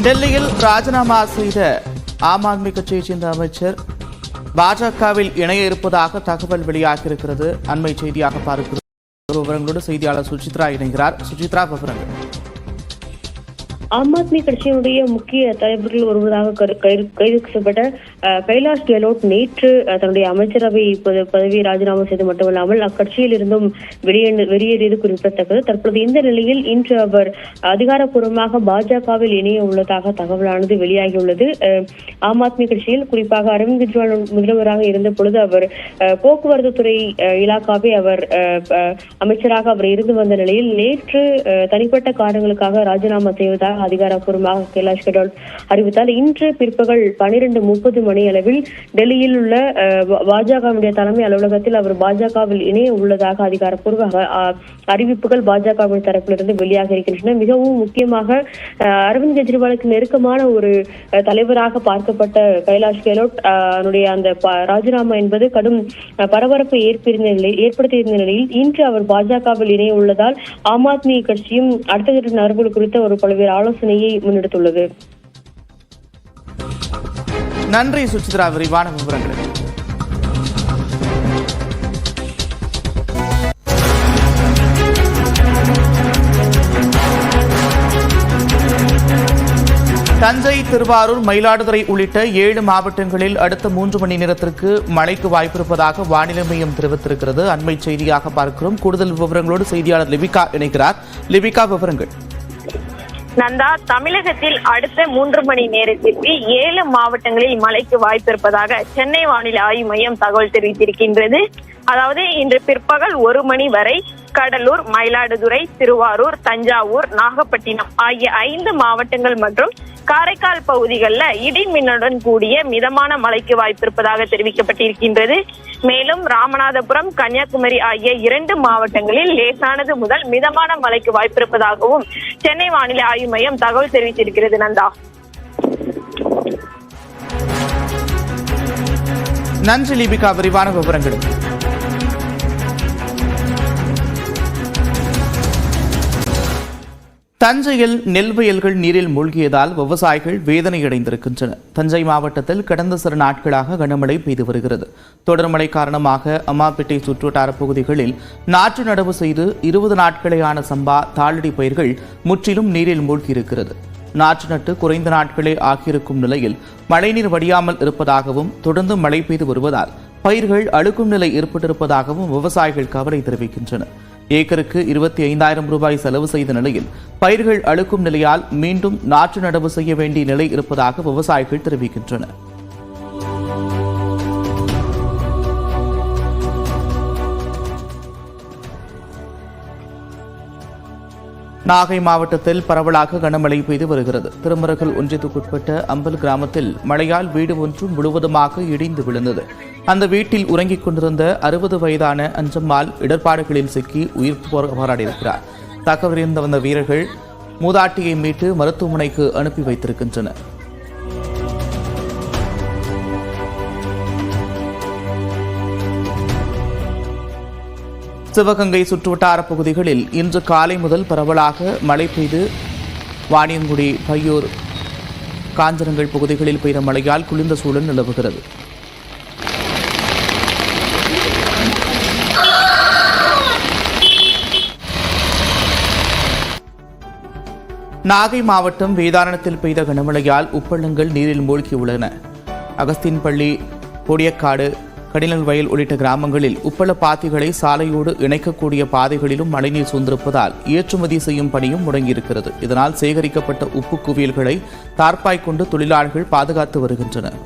டெல்லியில் ராஜினாமா செய்த ஆம் ஆத்மி கட்சியைச் சேர்ந்த அமைச்சர் பாஜகவில் இணைய இருப்பதாக தகவல் வெளியாகியிருக்கிறது. அண்மை செய்தியாக பார்க்கிறோம். விவரங்களோடு செய்தியாளர் சுசித்ரா இணைகிறார். சுசித்ரா, விவரங்கள். ஆம் ஆத்மி கட்சியினுடைய முக்கிய தலைவர்கள் ஒருவராக கைது செய்யப்பட்ட கைலாஷ் கெலோட் நேற்று தன்னுடைய அமைச்சரவை பதவியை ராஜினாமா செய்து மட்டுமல்லாமல் அக்கட்சியில் இருந்தும் வெளியேறியது குறிப்பிடத்தக்கது. தற்போது இந்த நிலையில் இன்று அவர் அதிகாரப்பூர்வமாக பாஜகவில் இணைய உள்ளதாக தகவலானது வெளியாகியுள்ளது. ஆம் ஆத்மி கட்சியில் குறிப்பாக அரவிந்த் கெஜ்ரிவால் முதல்வராக இருந்த பொழுது அவர் போக்குவரத்து துறை இலாக்காவை அவர் அமைச்சராக அவர் இருந்து வந்த நிலையில் நேற்று தனிப்பட்ட காரணங்களுக்காக ராஜினாமா செய்வதாக அதிகாரப்பூர்வமாக கைலாஷ் கெலோட் அறிவித்தால் இன்று பிற்பகல் 12:30 மணி அளவில் டெல்லியில் உள்ள பாஜகவுடைய தலைமை அலுவலகத்தில் அவர் பாஜகவில் இணைய உள்ளதாக அதிகாரப்பூர்வ அறிவிப்புகள் பாஜகவின் தரப்பிலிருந்து வெளியாக இருக்கின்றன. மிகவும் முக்கியமாக அரவிந்த் கெஜ்ரிவாலுக்கு நெருக்கமான ஒரு தலைவராக பார்க்கப்பட்ட கைலாஷ் கெலோட் அந்த ராஜினாமா என்பது கடும் பரபரப்பை ஏற்படுத்தியிருந்த நிலையில் இன்று அவர் பாஜகவில் இணைய உள்ளதால் ஆம் ஆத்மி கட்சியும் அடுத்த கட்ட நகர்வுகள் குறித்த ஒரு பல்வேறு ஆலோசனையை முன்னெடுத்துள்ளது. நன்றி சுசித்ரா, விரிவான விவரங்களுக்கு. தஞ்சை, திருவாரூர், மயிலாடுதுறை உள்ளிட்ட 7 மாவட்டங்களில் அடுத்த 3 மணி நேரத்திற்கு மழைக்கு வாய்ப்பிருப்பதாக வானிலை மையம் தெரிவித்திருக்கிறது. அண்மை செய்தியாக பார்க்கிறோம். கூடுதல் விவரங்களோடு செய்தியாளர் லிபிகா இணைக்கிறார். லிபிகா, விவரங்கள். நந்தா, தமிழகத்தில் அடுத்த 3 மணி நேரத்திற்கு 7 மாவட்டங்களில் மழைக்கு வாய்ப்பிருப்பதாக சென்னை வானிலை ஆய்வு மையம் தகவல் தெரிவித்திருக்கின்றது. அதாவது இன்று பிற்பகல் 1 மணி வரை கடலூர், மயிலாடுதுறை, திருவாரூர், தஞ்சாவூர், நாகப்பட்டினம் ஆகிய 5 மாவட்டங்கள் மற்றும் காரைக்கால் பகுதிகளில் இடி மின்னுடன் கூடிய மிதமான மழைக்கு வாய்ப்பிருப்பதாக தெரிவிக்கப்பட்டிருக்கின்றது. மேலும் ராமநாதபுரம், கன்னியாகுமரி ஆகிய 2 மாவட்டங்களில் லேசானது முதல் மிதமான மழைக்கு வாய்ப்பிருப்பதாகவும் சென்னை வானிலை ஆய்வு மையம் தகவல் தெரிவித்திருக்கிறது. நந்தா, நன்றி லிபிகா, விரிவான விவரங்களுக்கு. தஞ்சையில் நெல் வயல்கள் நீரில் மூழ்கியதால் விவசாயிகள் வேதனையடைந்திருக்கின்றனர். தஞ்சை மாவட்டத்தில் கடந்த சில நாட்களாக கனமழை பெய்து வருகிறது. தொடர் மழை காரணமாக அம்மாப்பேட்டை சுற்றுவட்டார பகுதிகளில் நாற்று நடவு செய்து 20 நாட்களேயான சம்பா, தாளடி பயிர்கள் முற்றிலும் நீரில் மூழ்கியிருக்கிறது. நாற்று நட்டு குறைந்த நாட்களே ஆகியிருக்கும் நிலையில் மழைநீர் வடியாமல் இருப்பதாகவும் தொடர்ந்து மழை பெய்து வருவதால் பயிர்கள் அழுக்கும் நிலை ஏற்பட்டிருப்பதாகவும் விவசாயிகள் கவலை தெரிவிக்கின்றனர். ஏக்கருக்கு 25,000 ரூபாய் செலவு செய்த நிலையில் பயிர்கள் அழுக்கும் நிலையால் மீண்டும் நாற்று நடவு செய்ய வேண்டிய நிலை இருப்பதாக விவசாயிகள் தெரிவிக்கின்றனர். நாகை மாவட்டத்தில் பரவலாக கனமழை பெய்து வருகிறது. திருமருகல் ஒன்றியத்துக்குட்பட்ட அம்பல் கிராமத்தில் மழையால் வீடு ஒன்று முழுவதுமாக இடிந்து விழுந்தது. அந்த வீட்டில் உறங்கிக் கொண்டிருந்த 60 வயதான அஞ்சம்மாள் இடர்பாடுகளில் சிக்கி உயிர் போராடியிருக்கிறார். தகவலறிந்து வந்த வீரர்கள் மூதாட்டியை மீட்டு மருத்துவமனைக்கு அனுப்பி வைத்திருக்கின்றனர். சிவகங்கை சுற்றுவட்டார பகுதிகளில் இன்று காலை முதல் பரவலாக மழை பெய்து வாணியங்குடி, பையூர், காஞ்சனங்கள் பகுதிகளில் பெய்த மழையால் குளிர்ந்த சூழல் நிலவுகிறது. நாகை மாவட்டம் வேதாரண்யத்தில் பெய்த கனமழையால் உப்பளங்கள் நீரில் மூழ்கியுள்ளன. அகஸ்தின்பள்ளி, கோடியக்காடு, கடினல் வயல் உள்ளிட்ட கிராமங்களில் உப்பள பாத்திகளை சாலையோடு இணைக்கக்கூடிய பாதைகளிலும் மழைநீர் சூழ்ந்திருப்பதால் ஏற்றுமதி செய்யும் பணியும் முடங்கியிருக்கிறது. இதனால் சேகரிக்கப்பட்ட உப்பு குவியல்களை தார்ப்பாய் கொண்டு தொழிலாளர்கள் பாதுகாத்து வருகின்றனர்.